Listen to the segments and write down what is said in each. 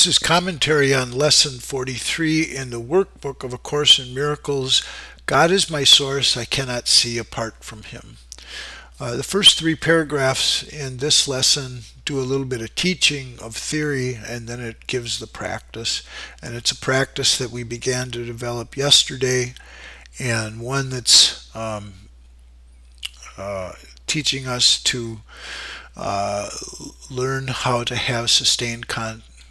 This is commentary on Lesson 43 in the Workbook of A Course in Miracles. God is my source, I cannot see apart from Him. The first three paragraphs in this lesson do a little bit of teaching of theory, and then it gives the practice. And it's a practice that we began to develop yesterday, and one that's teaching us to learn how to have sustained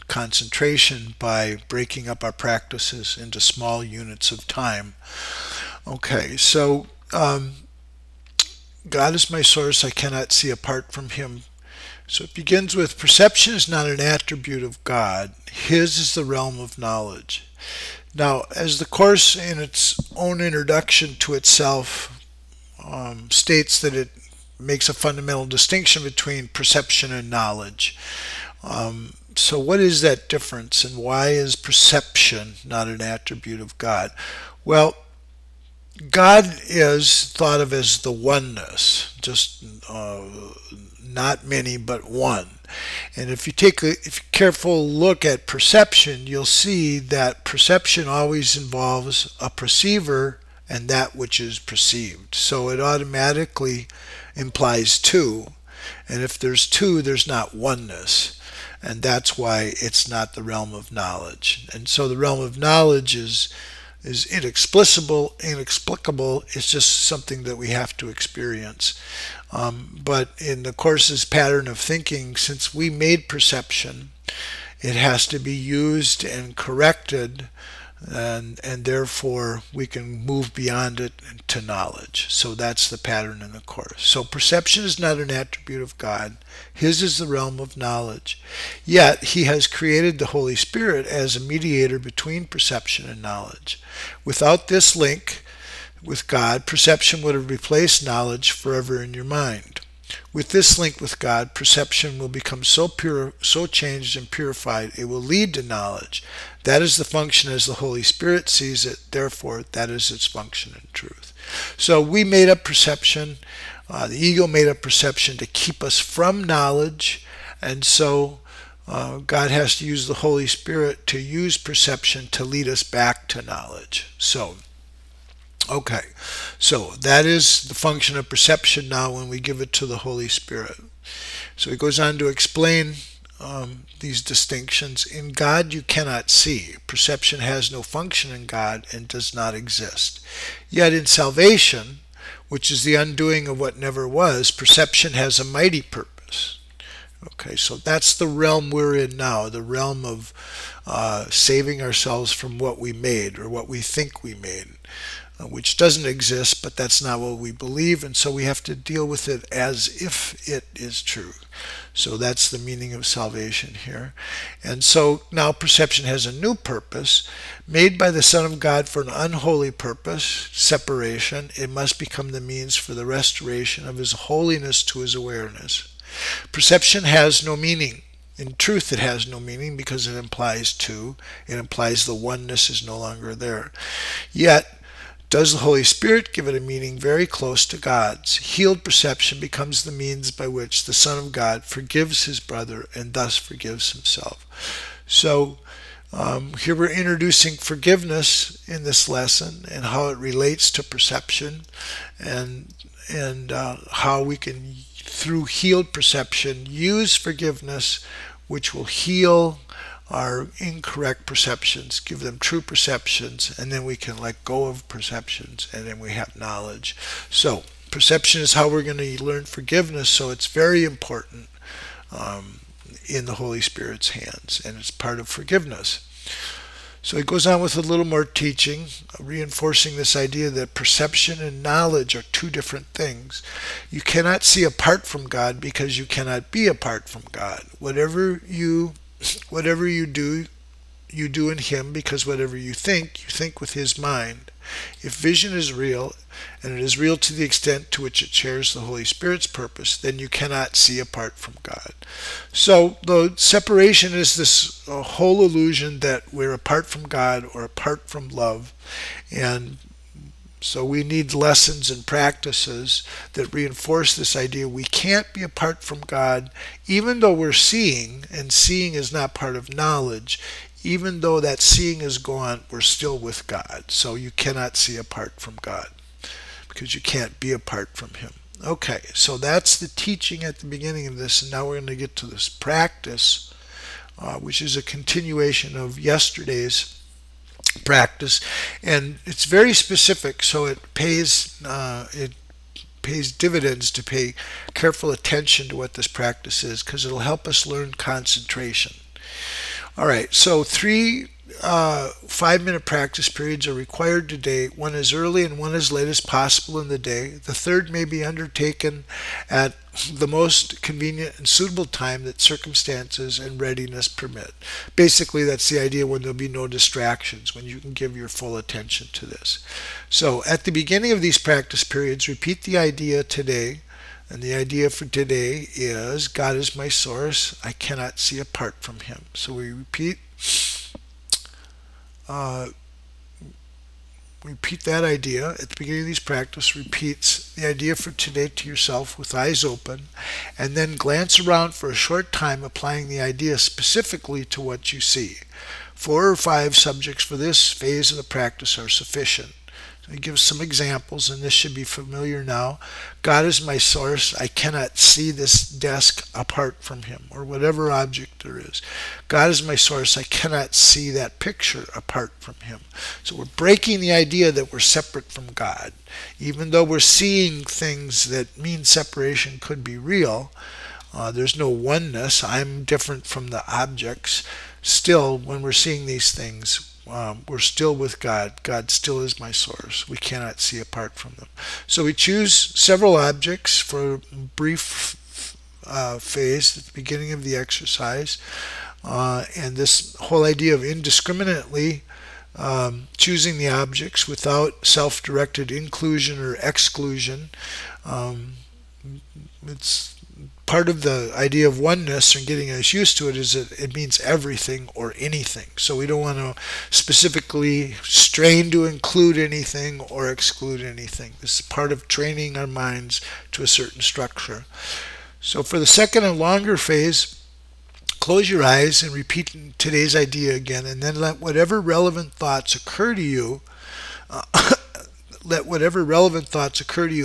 concentration by breaking up our practices into small units of time. Okay, so God is my source, I cannot see apart from Him. So it begins with, perception is not an attribute of God. His is the realm of knowledge. Now, as the Course in its own introduction to itself states that it makes a fundamental distinction between perception and knowledge. So what is that difference, and why is perception not an attribute of God? Well, God is thought of as the oneness, just not many but one. And if you take a careful look at perception, you'll see that perception always involves a perceiver and that which is perceived. So it automatically implies two. And if there's two, there's not oneness. And that's why it's not the realm of knowledge. And so the realm of knowledge is inexplicable. It's just something that we have to experience. But in the Course's pattern of thinking, since we made perception, it has to be used and corrected, and therefore we can move beyond it to knowledge. So that's the pattern in the Course. So perception is not an attribute of God. His is the realm of knowledge. Yet He has created the Holy Spirit as a mediator between perception and knowledge. Without this link with God, perception would have replaced knowledge forever in your mind. With this link with God, perception will become so pure, so changed and purified, it will lead to knowledge. That is the function as the Holy Spirit sees it. Therefore, that is its function in truth. So we made up perception. The ego made up perception to keep us from knowledge. And so God has to use the Holy Spirit to use perception to lead us back to knowledge. Okay, so that is the function of perception now when we give it to the Holy Spirit. So he goes on to explain these distinctions. In God you cannot see. Perception has no function in God and does not exist. Yet in salvation, which is the undoing of what never was, perception has a mighty purpose. Okay, so that's the realm we're in now, the realm of saving ourselves from what we made or what we think we made, which doesn't exist, but that's not what we believe, and so we have to deal with it as if it is true. So that's the meaning of salvation here. And so now perception has a new purpose, made by the Son of God for an unholy purpose, separation. It must become the means for the restoration of His holiness to His awareness. Perception has no meaning. In truth, it has no meaning because it implies two. It implies the oneness is no longer there. Yet, does the Holy Spirit give it a meaning very close to God's? Healed perception becomes the means by which the Son of God forgives His brother and thus forgives Himself. So here we're introducing forgiveness in this lesson and how it relates to perception, and how we can, through healed perception, use forgiveness, which will heal our incorrect perceptions, give them true perceptions, and then we can let go of perceptions, and then we have knowledge. So perception is how we're going to learn forgiveness, so it's very important in the Holy Spirit's hands, and it's part of forgiveness. So he goes on with a little more teaching, reinforcing this idea that perception and knowledge are two different things. You cannot see apart from God because you cannot be apart from God. Whatever you do, you do in Him, because whatever you think with His mind. If vision is real, and it is real to the extent to which it shares the Holy Spirit's purpose, then you cannot see apart from God. So the separation is this whole illusion that we're apart from God or apart from love, and So we need lessons and practices that reinforce this idea we can't be apart from God, even though we're seeing, and seeing is not part of knowledge. Even though that seeing is gone, we're still with God. So you cannot see apart from God because you can't be apart from Him. Okay, so that's the teaching at the beginning of this, and now we're going to get to this practice, which is a continuation of yesterday's practice, and it's very specific, so it pays dividends to pay careful attention to what this practice is, because it'll help us learn concentration. All right, so 3 5-minute practice periods are required today, one as early and one as late as possible in the day. The third may be undertaken at the most convenient and suitable time that circumstances and readiness permit. Basically, that's the idea, when there'll be no distractions, when you can give your full attention to this. So at the beginning of these practice periods, repeat the idea today. And the idea for today is, God is my source. I cannot see apart from Him. So we repeat that idea at the beginning of these practice. Repeats the idea for today to yourself with eyes open, and then glance around for a short time, applying the idea specifically to what you see. 4 or 5 subjects for this phase of the practice are sufficient. He gives some examples, and this should be familiar now. God is my source. I cannot see this desk apart from Him, or whatever object there is. God is my source. I cannot see that picture apart from Him. So we're breaking the idea that we're separate from God. Even though we're seeing things that mean separation could be real, there's no oneness. I'm different from the objects. Still, when we're seeing these things, we're still with God. God still is my source. We cannot see apart from them. So we choose several objects for a brief phase at the beginning of the exercise. And this whole idea of indiscriminately choosing the objects without self-directed inclusion or exclusion, it's part of the idea of oneness and getting us used to it, is that it means everything or anything. So we don't want to specifically strain to include anything or exclude anything. This is part of training our minds to a certain structure. So for the second and longer phase, close your eyes and repeat today's idea again, and then let whatever relevant thoughts occur to you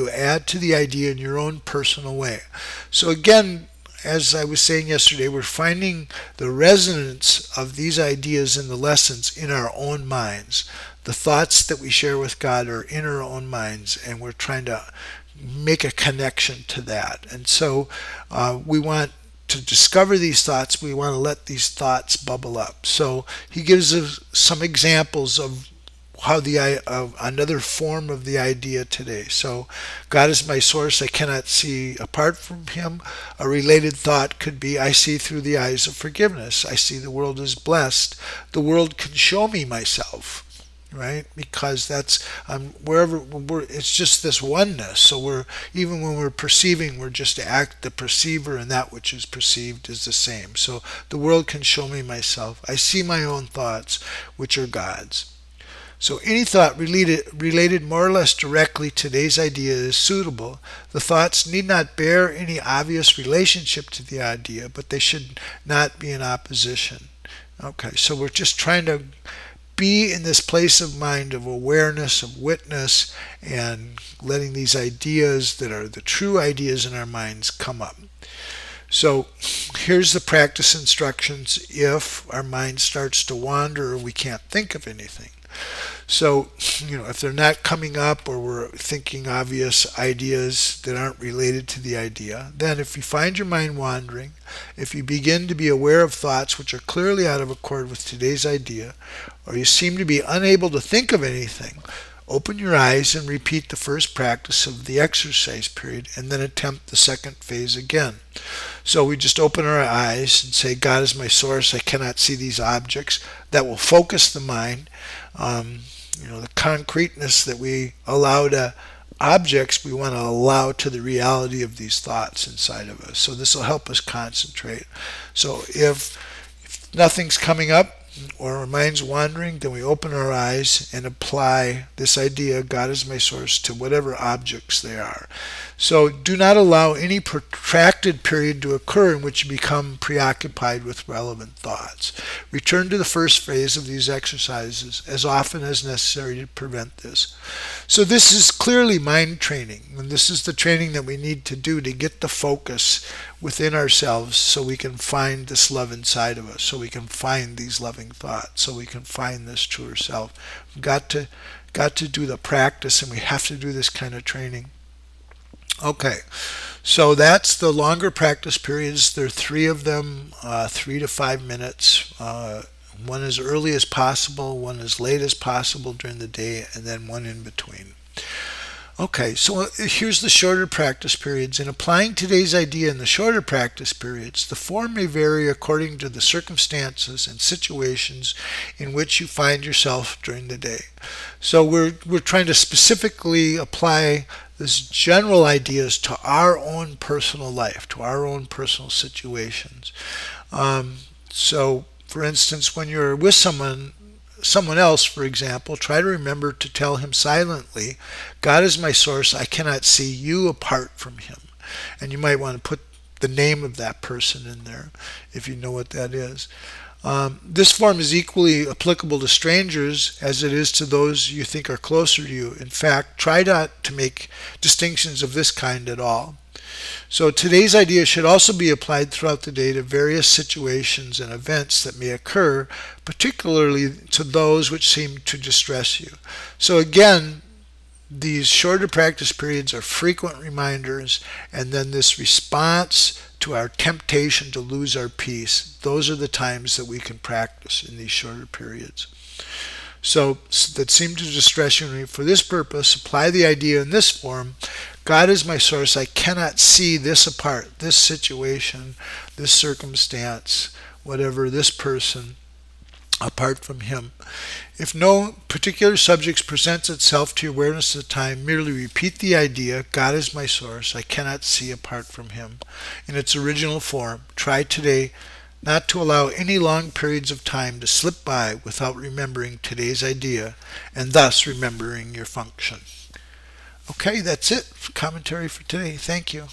add to the idea in your own personal way. So again, as I was saying yesterday, we're finding the resonance of these ideas in the lessons in our own minds. The thoughts that we share with God are in our own minds, and we're trying to make a connection to that. And so we want to discover these thoughts. We want to let these thoughts bubble up. So he gives us some examples of how another form of the idea today. So, God is my source. I cannot see apart from Him. A related thought could be, I see through the eyes of forgiveness. I see the world is blessed. The world can show me myself, right? Because that's it's just this oneness. So even when we're perceiving, we're just the perceiver, and that which is perceived is the same. So the world can show me myself. I see my own thoughts, which are God's. So any thought related more or less directly to today's idea is suitable. The thoughts need not bear any obvious relationship to the idea, but they should not be in opposition. Okay, so we're just trying to be in this place of mind of awareness, of witness, and letting these ideas that are the true ideas in our minds come up. So here's the practice instructions if our mind starts to wander or we can't think of anything. So, if they're not coming up, or we're thinking obvious ideas that aren't related to the idea, then if you find your mind wandering, if you begin to be aware of thoughts which are clearly out of accord with today's idea, or you seem to be unable to think of anything, open your eyes and repeat the first practice of the exercise period, and then attempt the second phase again. So we just open our eyes and say, God is my source. I cannot see these objects. That will focus the mind. The concreteness that we allow to objects, we want to allow to the reality of these thoughts inside of us. So this will help us concentrate. So if nothing's coming up, or our mind's wandering, then we open our eyes and apply this idea, God is my source, to whatever objects they are. So do not allow any protracted period to occur in which you become preoccupied with relevant thoughts. Return to the first phase of these exercises as often as necessary to prevent this. So this is clearly mind training, and this is the training that we need to do to get the focus within ourselves so we can find this love inside of us, so we can find these loving thoughts, so we can find this truer self. We've got to do the practice, and we have to do this kind of training. Okay, so that's the longer practice periods. There are 3 of them, 3 to 5 minutes. One as early as possible, one as late as possible during the day, and then one in between. Okay, so here's the shorter practice periods. In applying today's idea in the shorter practice periods, the form may vary according to the circumstances and situations in which you find yourself during the day. So we're trying to specifically apply this general ideas to our own personal life, to our own personal situations. So for instance, when you're with someone else, for example, try to remember to tell him silently, God is my source, I cannot see you apart from him. And you might want to put the name of that person in there if you know what that is. This form is equally applicable to strangers as it is to those you think are closer to you. In fact, try not to make distinctions of this kind at all. So today's idea should also be applied throughout the day to various situations and events that may occur, particularly to those which seem to distress you. So again, these shorter practice periods are frequent reminders, and then this response to our temptation to lose our peace, those are the times that we can practice in these shorter periods. So that seem to distress you. For this purpose, apply the idea in this form. God is my source. I cannot see this apart, this situation, this circumstance, whatever, this person, apart from him. If no particular subject presents itself to your awareness at the time, merely repeat the idea, God is my source. I cannot see apart from him, in its original form. Try today not to allow any long periods of time to slip by without remembering today's idea and thus remembering your function. Okay, that's it. Commentary for today. Thank you.